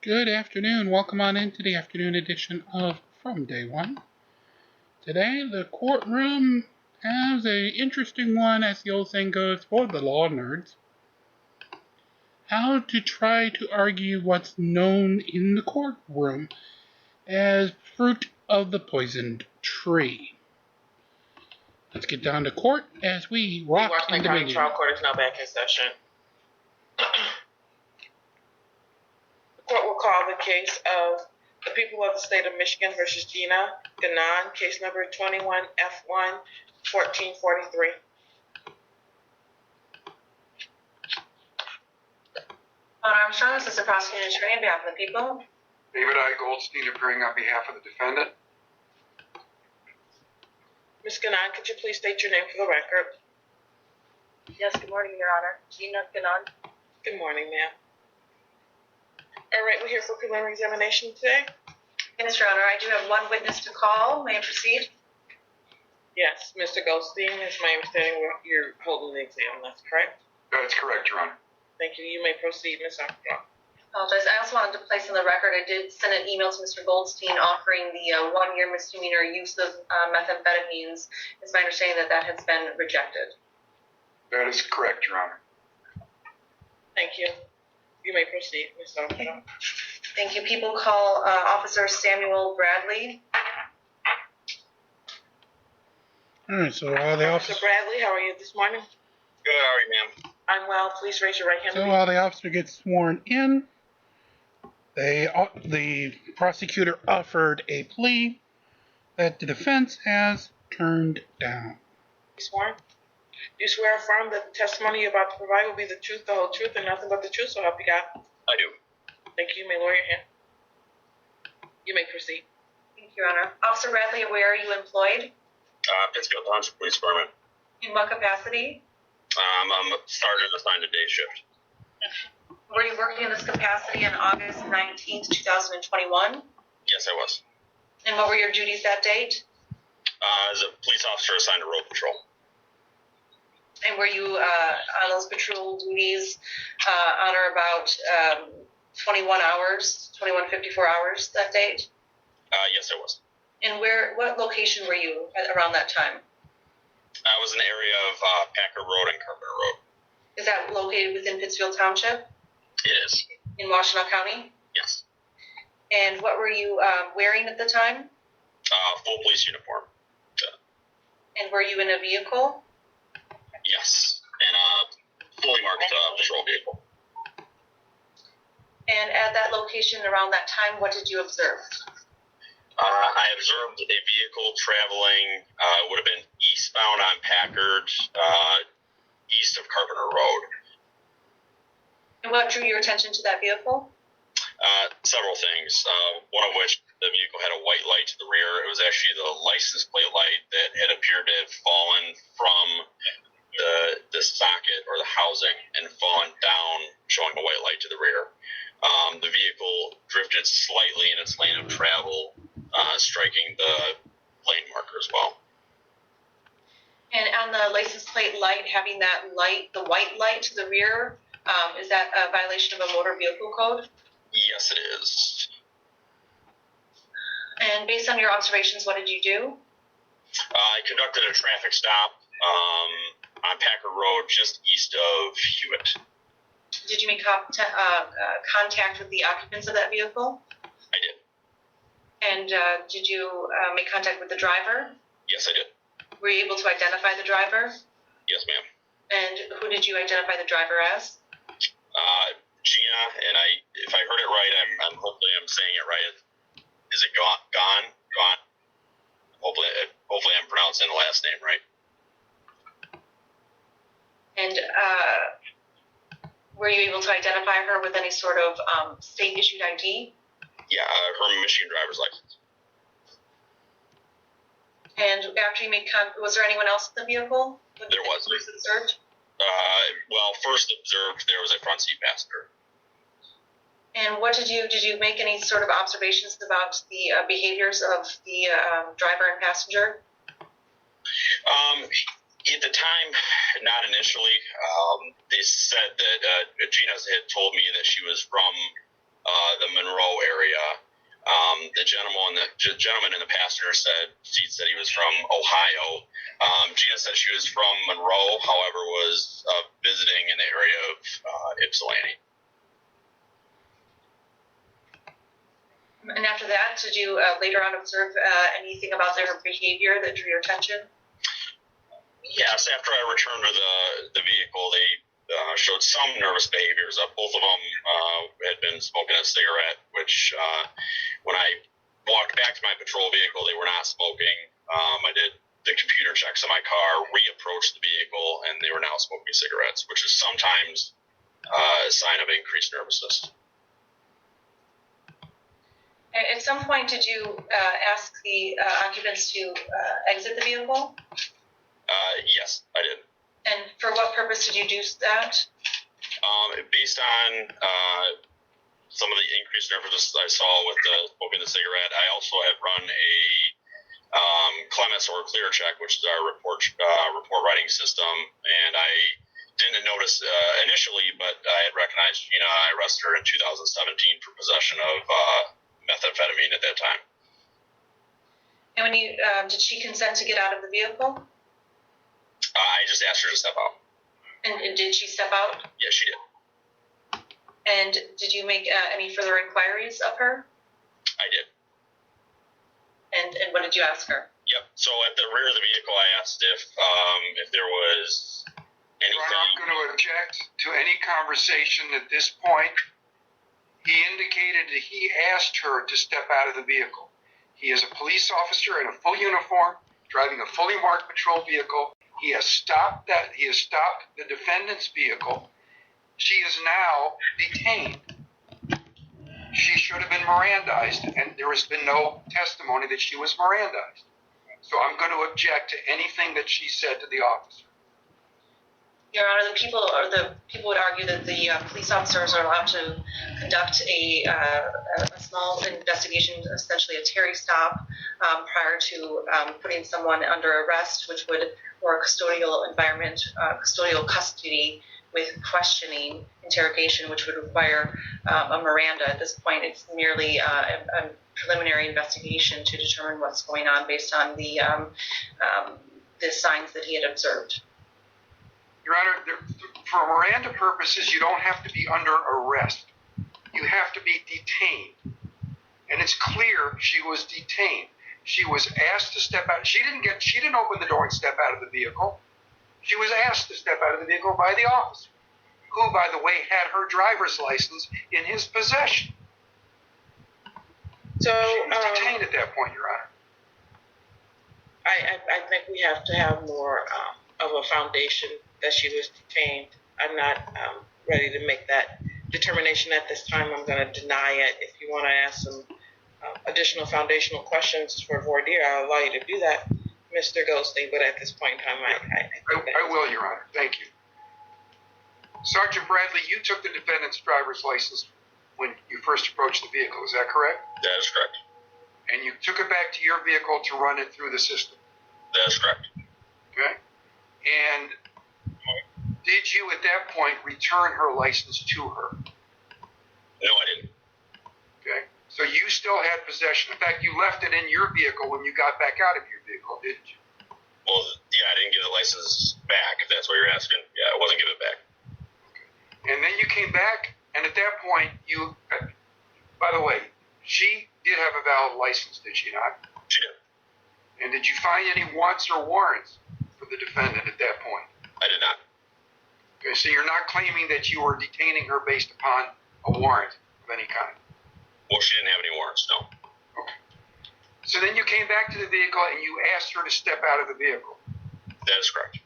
Good afternoon. Welcome on into the afternoon edition of From Day One. Today, the courtroom has an interesting one, as the old saying goes, for the law nerds. How to try to argue what's known in the courtroom as fruit of the poisoned tree. Let's get down to court as we rock Washington into County meeting. Trial Court is now back in session. The court will call the case of the people of the state of Michigan versus Gina Ganon, case number 21F1 1443. Armstrong, Assistant Prosecuting Attorney on behalf of the people. David I. Goldstein appearing on behalf of the defendant. Ms. Ganon, could you please state your name for the record? Yes, good morning, Your Honor. Gina Ganon. Good morning, ma'am. All right, we're here for preliminary examination today. Yes, Your Honor, I do have one witness to call. May I proceed? Yes, Mr. Goldstein, it's my understanding you're holding the exam. That's correct? That's correct, Your Honor. Thank you. You may proceed, Ms. Armstrong. Apologize. I also wanted to place on the record, I did send an email to Mr. Goldstein offering the 1-year misdemeanor use of methamphetamines. It's my understanding that that has been rejected. That is correct, Your Honor. Thank you. You may proceed, Ms. Armstrong. Thank you. People call Officer Samuel Bradley. All right, so while the Officer Bradley, how are you this morning? Good, how are you, ma'am? I'm well. Please raise your right hand. So while the officer gets sworn in, the prosecutor offered a plea that the defense has turned down. Sworn? Do you swear or affirm that the testimony you're about to provide will be the truth, the whole truth, and nothing but the truth, so help you God? I do. Thank you. You may lower your hand. You may proceed. Thank you, Your Honor. Officer Bradley, where are you employed? Pittsfield Township Police Department. In what capacity? I'm started assigned a day shift. Were you working in this capacity on August 19th, 2021? Yes, I was. And what were your duties that date? As a police officer assigned to road patrol. And were you on those patrol duties on or about 21 hours, 21:54 hours that date? Yes, I was. And what location were you at around that time? I was in the area of Packer Road and Carpenter Road. Is that located within Pittsfield Township? It is. In Washtenaw County? Yes. And what were you wearing at the time? Full police uniform. And were you in a vehicle? Yes. And a fully marked patrol vehicle. And at that location around that time, what did you observe? I observed a vehicle traveling, would have been eastbound on Packard, east of Carpenter Road. And what drew your attention to that vehicle? Several things, one of which the vehicle had a white light to the rear. It was actually the license plate light that had appeared to have fallen from the socket or the housing and fallen down, showing a white light to the rear. The vehicle drifted slightly in its lane of travel, striking the lane marker as well. And on the license plate light, having that light, the white light to the rear, is that a violation of a motor vehicle code? Yes, it is. And based on your observations, what did you do? I conducted a traffic stop on Packer Road, just east of Hewitt. Did you make contact with the occupants of that vehicle? I did. And did you make contact with the driver? Yes, I did. Were you able to identify the driver? Yes, ma'am. And who did you identify the driver as? Gina, and if I heard it right, hopefully I'm saying it right. Is it Gone? Hopefully I'm pronouncing the last name right. And were you able to identify her with any sort of state-issued ID? Yeah, her Michigan driver's license. And after you made was there anyone else in the vehicle? There was. Was it observed? Well, first observed there was a front seat passenger. And what did you make any sort of observations about the behaviors of the driver and passenger? At the time, not initially. They said that Gina had told me that she was from the Monroe area. The gentleman in the passenger seat said he was from Ohio. Gina said she was from Monroe, however, was visiting in the area of Ypsilanti. And after that, did you later on observe anything about their behavior that drew your attention? Yes, after I returned to the vehicle, they showed some nervous behaviors. Both of them had been smoking a cigarette, which when I walked back to my patrol vehicle, they were not smoking. I did the computer checks on my car, reapproached the vehicle, and they were now smoking cigarettes, which is sometimes a sign of increased nervousness. At some point, did you ask the occupants to exit the vehicle? Yes, I did. And for what purpose did you do that? Based on some of the increased nervousness I saw with smoking the cigarette, I also have run a Clements or Clear check, which is our report writing system, and I didn't notice initially, but I had recognized Gina. I arrested her in 2017 for possession of methamphetamine at that time. And when you did she consent to get out of the vehicle? I just asked her to step out. And did she step out? Yes, she did. And did you make any further inquiries of her? I did. And what did you ask her? Yep. So at the rear of the vehicle, I asked if there was anything. Your Honor, I'm going to object to any conversation at this point. He indicated that he asked her to step out of the vehicle. He is a police officer in a full uniform, driving a fully marked patrol vehicle. He has stopped the defendant's vehicle. She is now detained. She should have been Mirandized, and there has been no testimony that she was Mirandized. So I'm going to object to anything that she said to the officer. Your Honor, the people would argue that the police officers are allowed to conduct a small investigation, essentially a Terry stop, prior to putting someone under arrest, which would, or a custodial environment, custodial custody with questioning, interrogation, which would require a Miranda. At this point, it's merely a preliminary investigation to determine what's going on based on the signs that he had observed. Your Honor, for Miranda purposes, you don't have to be under arrest. You have to be detained. And it's clear she was detained. She was asked to step out. She didn't open the door and step out of the vehicle. She was asked to step out of the vehicle by the officer, who, by the way, had her driver's license in his possession. So she was detained at that point, Your Honor. I think we have to have more of a foundation that she was detained. I'm not ready to make that determination at this time. I'm going to deny it. If you want to ask some additional foundational questions for voir dire, I'll allow you to do that, Mr. Goldstein, but at this point in time, I will, Your Honor. Thank you. Sergeant Bradley, you took the defendant's driver's license when you first approached the vehicle. Is that correct? That is correct. And you took it back to your vehicle to run it through the system? That is correct. Okay. And did you, at that point, return her license to her? No, I didn't. Okay. So you still had possession. In fact, you left it in your vehicle when you got back out of your vehicle, didn't you? Well, yeah, I didn't give the license back, if that's what you're asking. Yeah, I wasn't giving it back. Okay. And then you came back, and at that point, by the way, she did have a valid license, did she not? She did. And did you find any wants or warrants for the defendant at that point? I did not. Okay, so you're not claiming that you were detaining her based upon a warrant of any kind? Well, she didn't have any warrants, no. Okay. So then you came back to the vehicle and you asked her to step out of the vehicle? That is correct.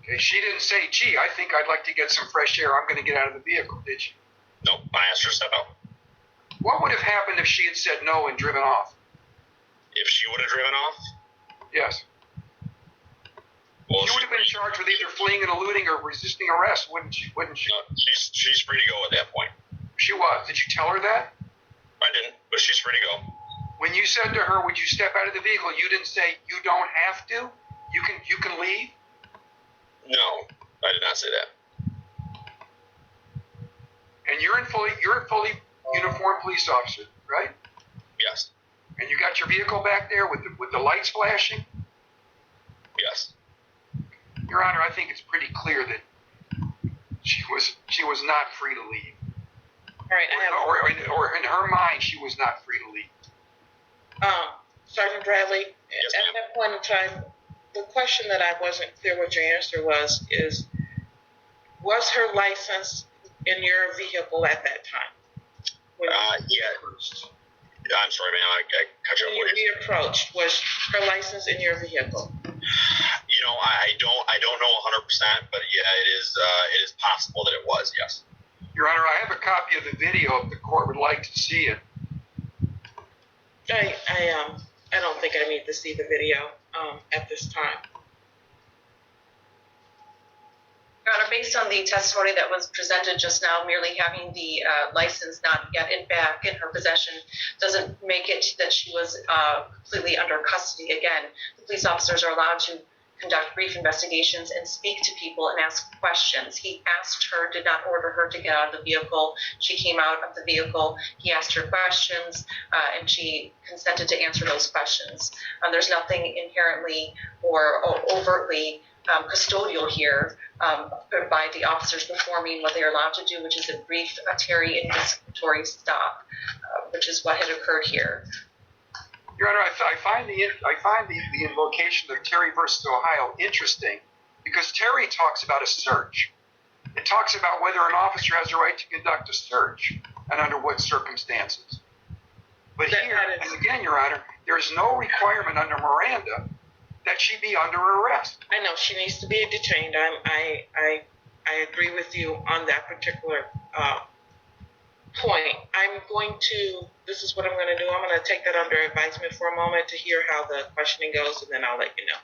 Okay, she didn't say, gee, I think I'd like to get some fresh air, I'm going to get out of the vehicle, did she? No, I asked her to step out. What would have happened if she had said no and driven off? If she would have driven off? Yes. Well, she would have been charged with either fleeing and eluding or resisting arrest, wouldn't she? She's free to go at that point. She was. Did you tell her that? I didn't, but she's free to go. When you said to her, would you step out of the vehicle, you didn't say you don't have to? You can leave? No, I did not say that. And you're in fully uniformed police officer, right? Yes. And you got your vehicle back there with the lights flashing? Yes. Your Honor, I think it's pretty clear that she was not free to leave. All right, Or in her mind, she was not free to leave. Sergeant Bradley, Yes, at that point in time, the question that I wasn't clear what your answer was her license in your vehicle at that time? Yeah. I'm sorry, ma'am. I cut you off. When you reapproached, was her license in your vehicle? I don't know 100%, but yeah, it is possible that it was. Yes. Your Honor, I have a copy of the video if the court would like to see it. I don't think I need to see the video at this time. Your Honor, based on the testimony that was presented just now, merely having the license not yet back in her possession doesn't make it that she was completely under custody. Again, the police officers are allowed to conduct brief investigations and speak to people and ask questions. He asked her, did not order her to get out of the vehicle. She came out of the vehicle. He asked her questions, and she consented to answer those questions. There's nothing inherently or overtly custodial here by the officers performing what they're allowed to do, which is a brief Terry investigatory stop, which is what had occurred here. Your Honor, I find the invocation of Terry versus Ohio interesting because Terry talks about a search. It talks about whether an officer has a right to conduct a search and under what circumstances. But here, and again, Your Honor, there is no requirement under Miranda that she be under arrest. I know she needs to be detained. I agree with you on that particular point. This is what I'm going to do. I'm going to take that under advisement for a moment to hear how the questioning goes, and then I'll let you know.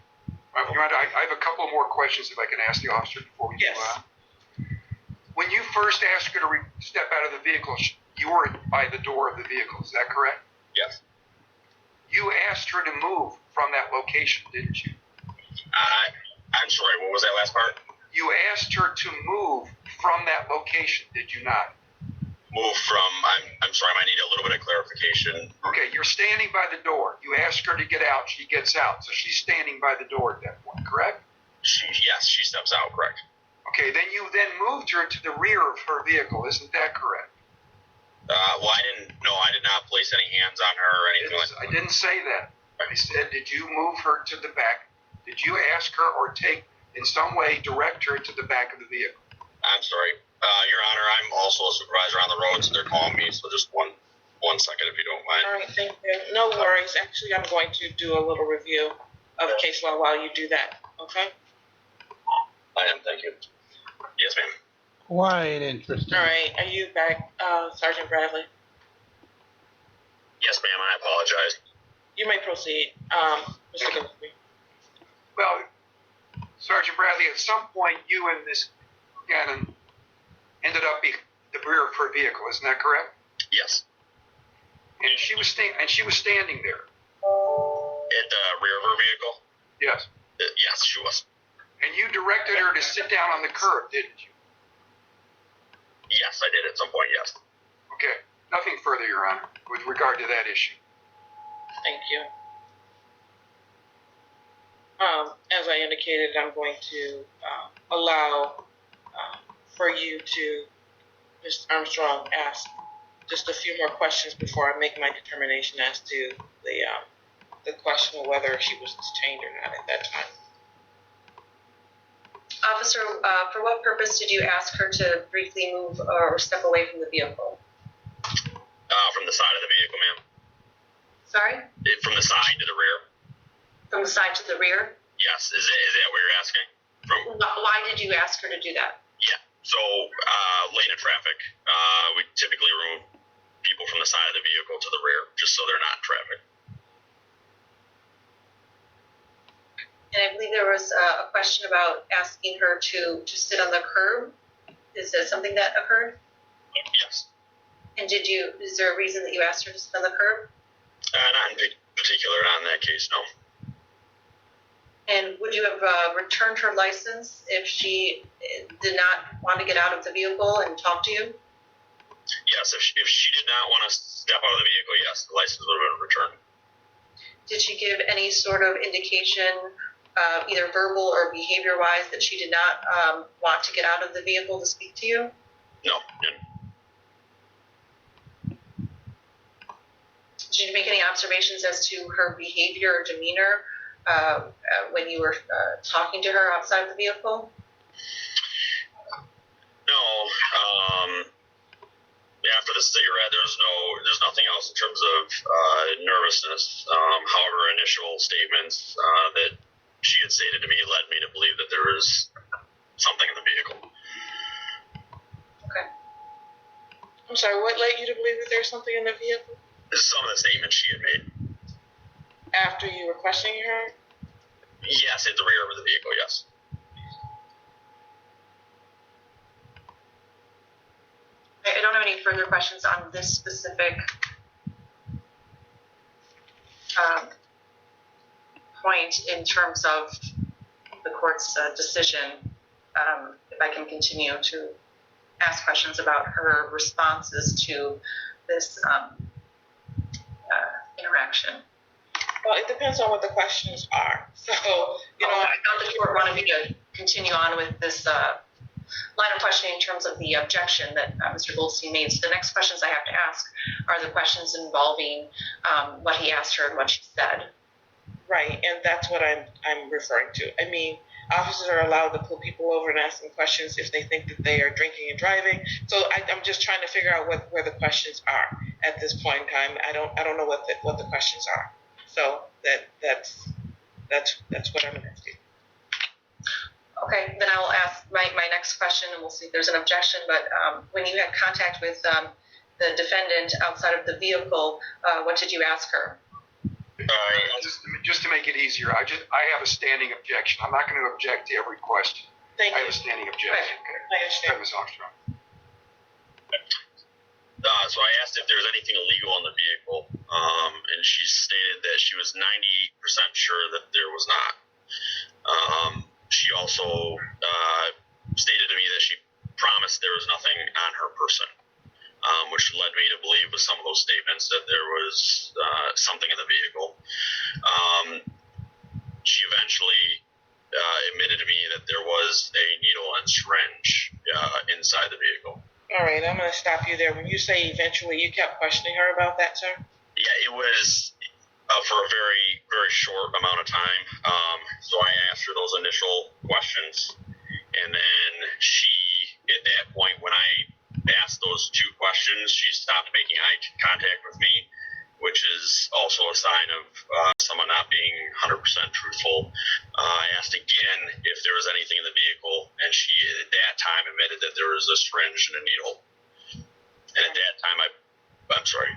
Your Honor, I have a couple more questions if I can ask the officer before we move on. When you first asked her to step out of the vehicle, you were by the door of the vehicle. Is that correct? Yes. You asked her to move from that location, didn't you? I'm sorry. What was that last part? You asked her to move from that location, did you not? Move from. I'm sorry. I need a little bit of clarification. Okay, you're standing by the door. You ask her to get out. She gets out. So she's standing by the door at that point, correct? Yes, she steps out. Correct. Okay, then you moved her to the rear of her vehicle. Isn't that correct? Well, I did not place any hands on her or anything like that. I didn't say that. I said, did you move her to the back? Did you ask her or in some way direct her to the back of the vehicle? I'm sorry. Your Honor, I'm also a supervisor on the road, so they're calling me, so just one second if you don't mind. All right, thank you. No worries. Actually, I'm going to do a little review of the case law while you do that, okay? I am, thank you. Yes, ma'am. Quite interesting. All right, are you back, Sergeant Bradley? Yes, ma'am, I apologize. You may proceed, Mr. Gillespie. Well, Sergeant Bradley, at some point you and Miss Gannon ended up in the rear of her vehicle, isn't that correct? Yes. And she was standing there. At the rear of her vehicle? Yes. Yes, she was. And you directed her to sit down on the curb, didn't you? Yes, I did at some point, yes. Okay. Nothing further, Your Honor, with regard to that issue. Thank you. As I indicated, I'm going to allow for you to, Ms. Armstrong, ask just a few more questions before I make my determination as to the question of whether she was detained or not at that time. Officer, for what purpose did you ask her to briefly move or step away from the vehicle? From the side of the vehicle, ma'am. Sorry? From the side to the rear. From the side to the rear? Yes, is that what you're asking? Why did you ask her to do that? Yeah, so lane of traffic, we typically remove people from the side of the vehicle to the rear, just so they're not in traffic. And I believe there was a question about asking her to sit on the curb. Is that something that occurred? Yes. And is there a reason that you asked her to sit on the curb? Not in particular, not in that case, no. And would you have returned her license if she did not want to get out of the vehicle and talk to you? Yes, Yes, if she did not want to step out of the vehicle, yes, the license would have been returned. Did she give any sort of indication, either verbal or behavior-wise, that she did not want to get out of the vehicle to speak to you? No, didn't. Did you make any observations as to her behavior or demeanor when you were talking to her outside of the vehicle? No. After the cigarette, there's nothing else in terms of nervousness. However, initial statements that she had stated to me led me to believe that there was something in the vehicle. Okay. I'm sorry, what led you to believe that there's something in the vehicle? Some of the statements she had made. After you were questioning her? Yes, at the rear of the vehicle, yes. I don't have any further questions on this specific point in terms of the court's decision. If I can continue to ask questions about her responses to this interaction. Well, it depends on what the questions are. So, I thought the court wanted me to continue on with this line of questioning in terms of the objection that Mr. Goldstein made. So the next questions I have to ask are the questions involving what he asked her and what she said. Right, and that's what I'm referring to. I mean, officers are allowed to pull people over and ask them questions if they think that they are drinking and driving. So I'm just trying to figure out where the questions are at this point in time. I don't know what the questions are. So that's what I'm asking. Okay, then I will ask my next question, and we'll see if there's an objection. But when you had contact with the defendant outside of the vehicle, what did you ask her? Just to make it easier, I have a standing objection. I'm not going to object to every question. Thank you. I have a standing objection. Okay. I understand. Ms. Armstrong. So I asked if there was anything illegal in the vehicle, and she stated that she was 90% sure that there was not. She also stated to me that she promised there was nothing on her person, which led me to believe with some of those statements that there was something in the vehicle. She eventually admitted to me that there was a needle and syringe inside the vehicle. All right, I'm going to stop you there. When you say eventually, you kept questioning her about that, sir? Yeah, it was for a very, very short amount of time. So I asked her those initial questions, and then she, at that point, when I asked those two questions, she stopped making eye contact with me, which is also a sign of someone not being 100% truthful. I asked again if there was anything in the vehicle, and she, at that time, admitted that there was a syringe and a needle. And at that time, I'm sorry.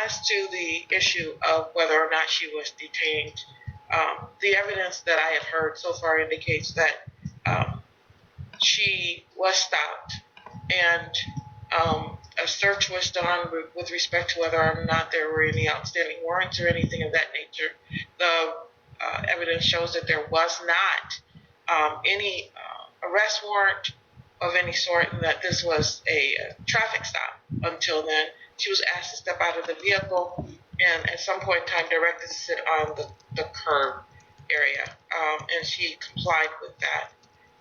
As to the issue of whether or not she was detained, the evidence that I have heard so far indicates that she was stopped, and a search was done with respect to whether or not there were any outstanding warrants or anything of that nature. The evidence shows that there was not any arrest warrant of any sort, and that this was a traffic stop. Until then, she was asked to step out of the vehicle and at some point in time directed to sit on the curb area, and she complied with that.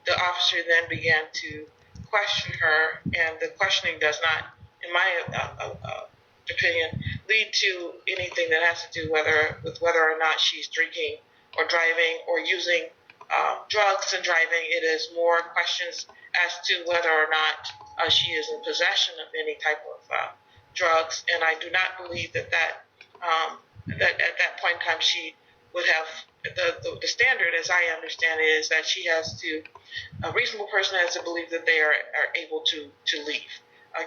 The officer then began to question her, and the questioning does not, in my opinion, lead to anything that has to do with whether or not she's drinking or driving or using drugs and driving. It is more questions as to whether or not she is in possession of any type of drugs, and I do not believe that at that point in time she would have the standard, as I understand it, is that she has to, a reasonable person has to believe that they are able to leave.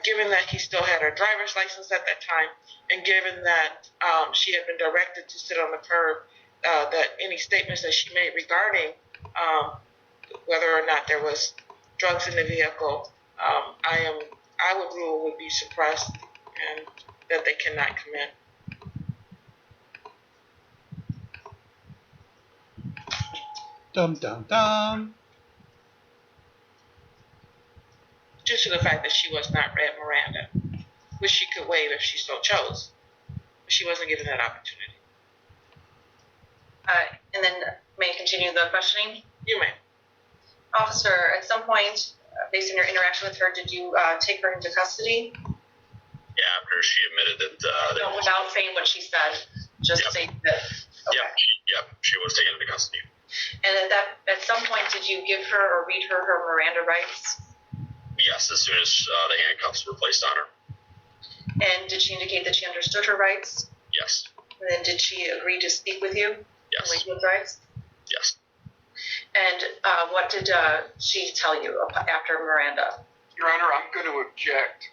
Given that he still had her driver's license at that time, and given that she had been directed to sit on the curb, that any statements that she made regarding whether or not there was drugs in the vehicle, I would rule would be suppressed and that they cannot come in. Dum dum dum. Due to the fact that she was not read Miranda. which she could waive if she so chose. But she wasn't given that opportunity. And then may I continue the questioning? You may. Officer, at some point, based on your interaction with her, did you take her into custody? Yeah, after she admitted that. No, without saying what she said, just Yep. saying that. Okay. Yep, she was taken into custody. And at some point, did you give her or read her Miranda rights? Yes, as soon as the handcuffs were placed on her. And did she indicate that she understood her rights? Yes. And then did she agree to speak with you? Yes. And waive those rights? Yes. And what did she tell you after Miranda? Your Honor, I'm going to object.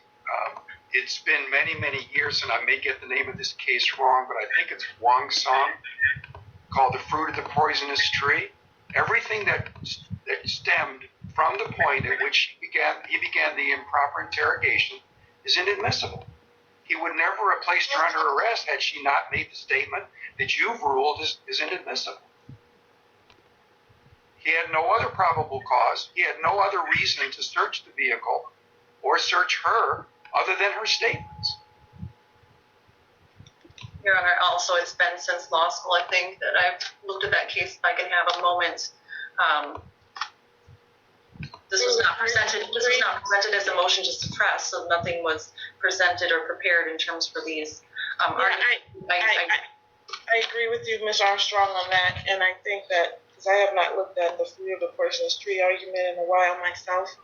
It's been many, many years, and I may get the name of this case wrong, but I think it's Wong Song, called The Fruit of the Poisonous Tree. Everything that stemmed from the point at which he began the improper interrogation is inadmissible. He would never have placed her under arrest had she not made the statement that you've ruled is inadmissible. He had no other probable cause. He had no other reason to search the vehicle or search her other than her statements. Your Honor, also it's been since law school, I think, that I've looked at that case. If I can have a moment. This was not presented. This was not presented as a motion to suppress, so nothing was presented or prepared in terms for these. I agree with you, Ms. Armstrong, on that, and I think that because I have not looked at the fruit of the poisonous tree argument in a while myself,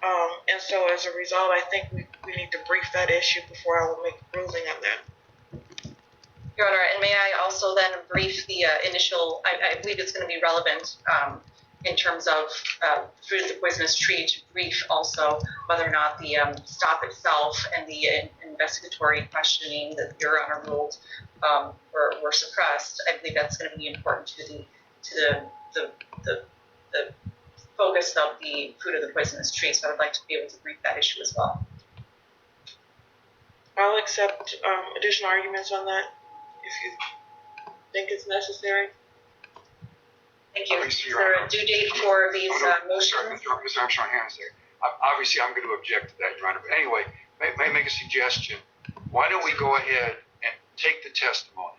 and so as a result, I think we need to brief that issue before I will make a ruling on that. Your Honor, and may I also then brief the initial? I believe it's going to be relevant in terms of fruit of the poisonous tree to brief also whether or not the stop itself and the investigatory questioning that Your Honor ruled were suppressed. I believe that's going to be important to the focus of the fruit of the poisonous tree. So I would like to be able to brief that issue as well. I'll accept additional arguments on that if you think it's necessary. Thank you. Is there a due date for these motions? Ms. Armstrong, hang on a second. Obviously, I'm going to object to that, Your Honor. But anyway, may I make a suggestion? Why don't we go ahead and take the testimony,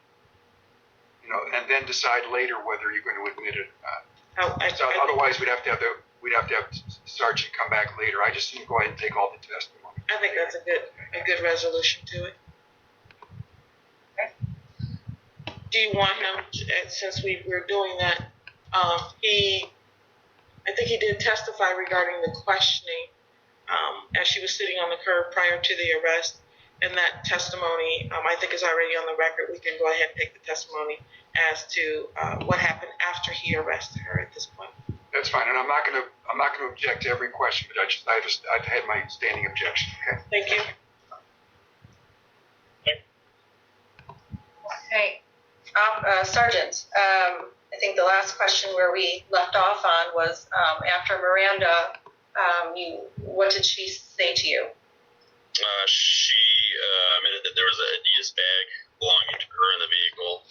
and then decide later whether you're going to admit it or not. Otherwise, we'd have to have Sergeant come back later. I just think go ahead and take all the testimony. I think that's a good resolution to it. Okay. Do you want him, since we're doing that, I think he did testify regarding the questioning as she was sitting on the curb prior to the arrest, and that testimony I think is already on the record. We can go ahead and take the testimony as to what happened after he arrested her at this point. That's fine, and I'm not going to object to every question, but I had my standing objection. Okay. Thank you. Okay, Sergeant. I think the last question where we left off on was after Miranda. What did she say to you? She admitted that there was a Adidas bag belonging to her in the vehicle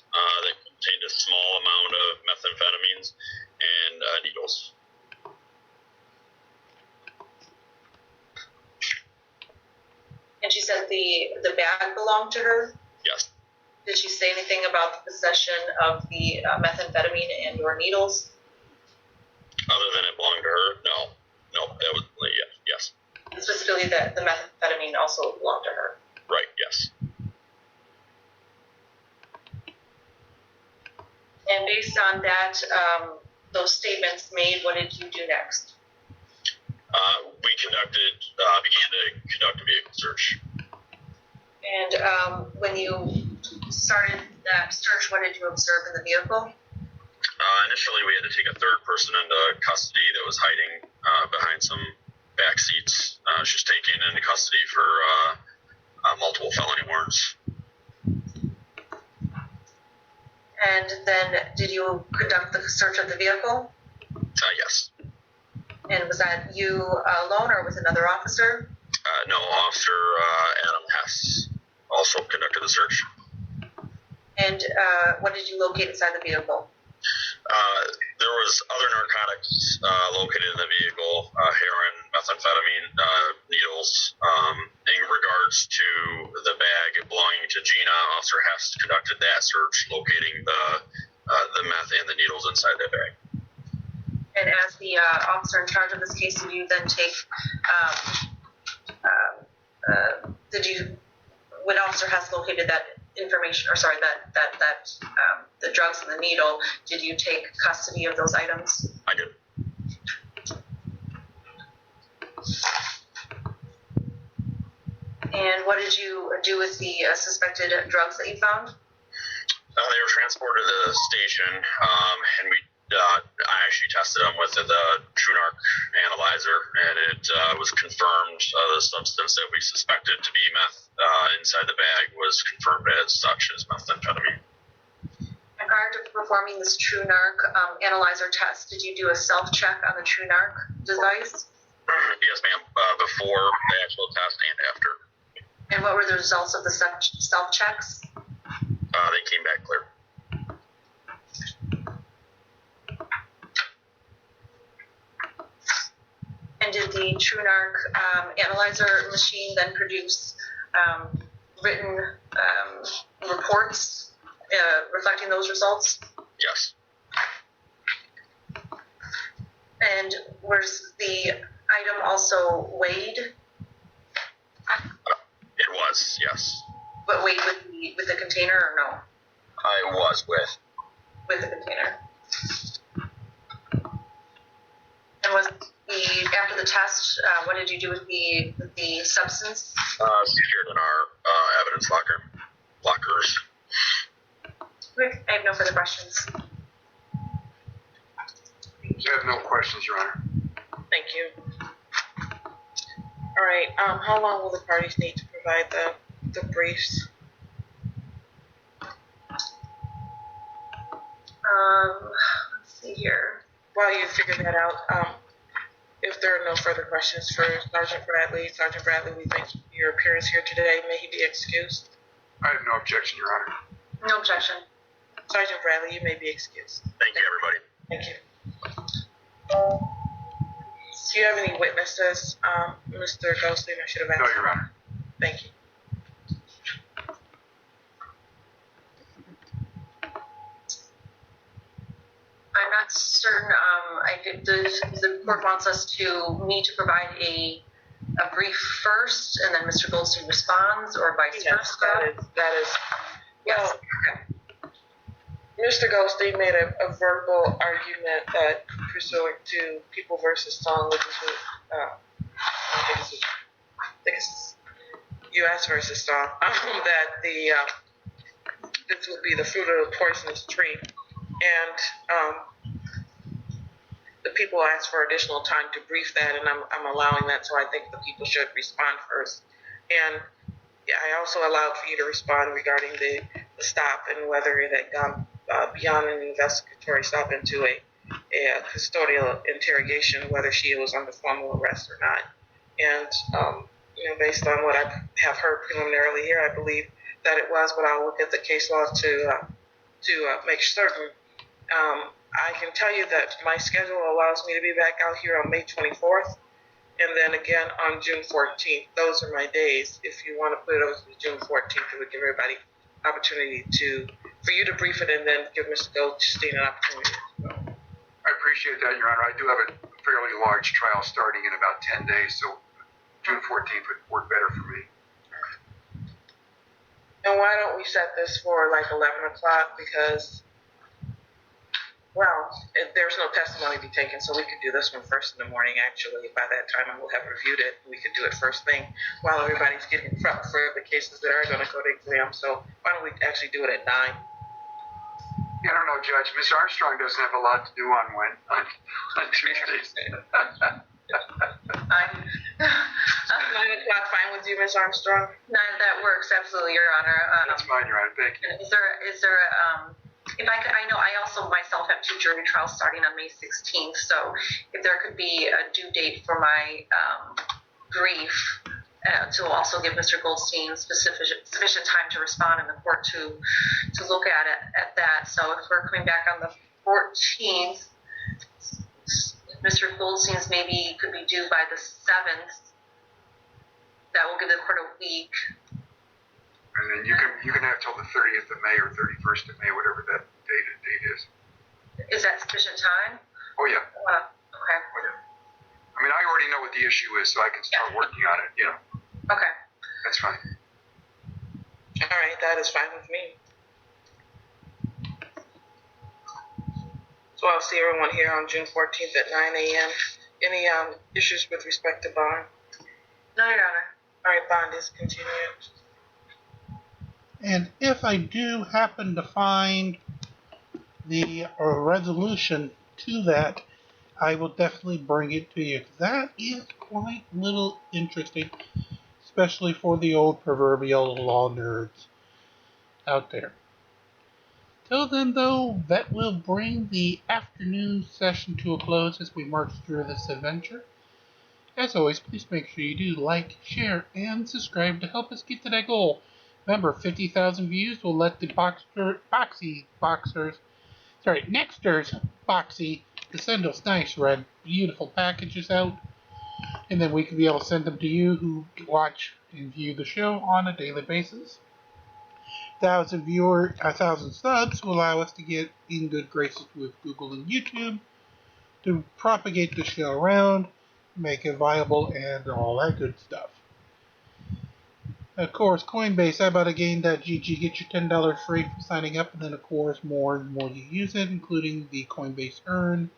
that contained a small amount of methamphetamines and needles. And she said the bag belonged to her? Yes. Did she say anything about the possession of the methamphetamine and or needles? Other than it belonged to her? No. That was, yes. And specifically that the methamphetamine also belonged to her? Right, yes. And based on that, those statements made, what did you do next? We began to conduct a vehicle search. And when you started that search, what did you observe in the vehicle? Initially, we had to take a third person into custody that was hiding behind some back seats. She was taken into custody for multiple felony warrants. And then did you conduct the search of the vehicle? Yes. And was that you alone or with another officer? No, Officer Adam Hess also conducted the search. And what did you locate inside the vehicle? There was other narcotics located in the vehicle, heroin, methamphetamine, needles, regards to the bag belonging to Gina, Officer Hess conducted that search, locating the meth and the needles inside that bag. And as the officer in charge of this case, did you then take, when Officer Hess located that information, or sorry, the drugs and the needle, did you take custody of those items? I did. And what did you do with the suspected drugs that you found? They were transported to the station, and I actually tested them with the TrueNarc analyzer, and it was confirmed the substance that we suspected to be meth inside the bag was confirmed as such as methamphetamine. And prior to performing this TrueNarc analyzer test, did you do a self-check on the TrueNarc device? Yes, ma'am. Before the actual test and after. And what were the results of the self-checks? They came back clear. And did the TrueNarc analyzer machine then produce written reports reflecting those results? Yes. And was the item also weighed? It was, yes. But weighed with the container or no? I was with. With the container. And was after the test, what did you do with the substance? Secured in our evidence lockers. Rick, I have no further questions. You have no questions, Your Honor. Thank you. All right. How long will the parties need to provide the briefs? Let's see here. While you figure that out, if there are no further questions for Sergeant Bradley, we thank you for your appearance here today. May he be excused. I have no objection, Your Honor. No objection. Sergeant Bradley, you may be excused. Thank you, everybody. Thank you. Do you have any witnesses, Mr. Ghostley? I should have asked. No, Your Honor. Thank you. I'm not certain. The court wants me to provide a brief first, and then Mr. Goldstein responds, or vice Yes, versa. that is. Yes. Well, Okay. Mr. Goldstein made a verbal argument that pursuant to People versus Song, which is I think it's U.S. versus Song, that this would be the fruit of the poisonous tree, and the people asked for additional time to brief that, and I'm allowing that, so I think the people should respond first. And yeah, I also allowed for you to respond regarding the stop and whether it had gone beyond an investigatory stop into a custodial interrogation, whether she was under formal arrest or not. And based on what I have heard preliminarily here, I believe that it was, but I'll look at the case law to make certain. I can tell you that my schedule allows me to be back out here on May 24th, and then again on June 14th. Those are my days. If you want to put it over to June 14th, it would give everybody opportunity for you to brief it and then give Mr. Goldstein an opportunity. I appreciate that, Your Honor. I do have a fairly large trial starting in about 10 days, so June 14th would work better for me. And why don't we set this for like 11 o'clock? Because, well, there's no testimony to be taken, so we could do this one first in the morning, actually. By that time, I will have reviewed it. We could do it first thing while everybody's getting prepped for the cases that are going to go to exam. So why don't we actually do it at 9? Yeah, I don't know, Judge. Ms. Armstrong doesn't have a lot to do on Tuesdays. 9 o'clock, fine with you, Ms. Armstrong? That works absolutely, Your Honor. That's fine, Your Honor. Thank you. Is there if I know I also myself have 2 jury trials starting on May 16th, so if there could be a due date for my brief to also give Mr. Goldstein sufficient time to respond in the court to look at that. So if we're coming back on the 14th, Mr. Goldstein's maybe could be due by the 7th. That will give the court a week. And then you can have till the 30th of May or 31st of May, whatever that date is. Is that sufficient time? Oh yeah. Okay. Oh, yeah. I mean, I already know what the issue is, so I can start working on it. Okay. That's fine. All right, that is fine with me. So I'll see everyone here on June 14th at 9 a.m. Any issues with respect to bond? No, Your Honor. All right, bond is continued. And if I do happen to find the resolution to that, I will definitely bring it to you. That is quite a little interesting, especially for the old proverbial law nerds out there. Till then, though, that will bring the afternoon session to a close as we march through this adventure. As always, please make sure you do like, share, and subscribe to help us get to that goal. Remember, 50,000 views will let the Nexters Boxy to send us nice red, beautiful packages out, and then we can be able to send them to you who watch and view the show on a daily basis. 1,000 subs will allow us to get in good graces with Google and YouTube to propagate the show around, make it viable, and all that good stuff. Of course, Coinbase, Ibotta get you $10 free for signing up, and then of course, more and more you use it, including the Coinbase Earn,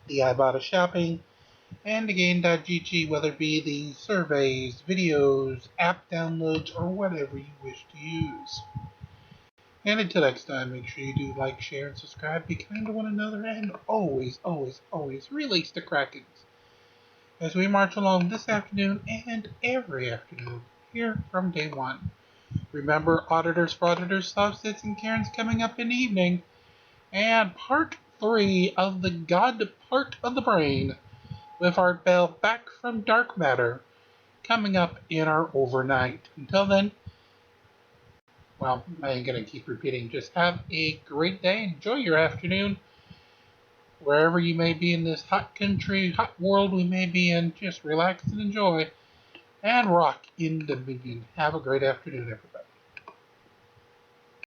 the Ibotta Shopping, and the Gain.gg, whether it be the surveys, videos, app downloads, or whatever you wish to use. And until next time, make sure you do like, share, and subscribe. Be kind to one another, and always, always, always release the Krakens as we march along this afternoon and every afternoon here from day one. Remember, auditors, frauditors, softsits, and Karens coming up in the evening, and part 3 of the God part of the brain with Art Bell back from Dark Matter coming up in our overnight. Until then, well, I ain't gonna keep repeating. Just have a great day. Enjoy your afternoon. Wherever you may be in this hot country, hot world we may be in, just relax and enjoy. And rock in Dominion. Have a great afternoon, everyone.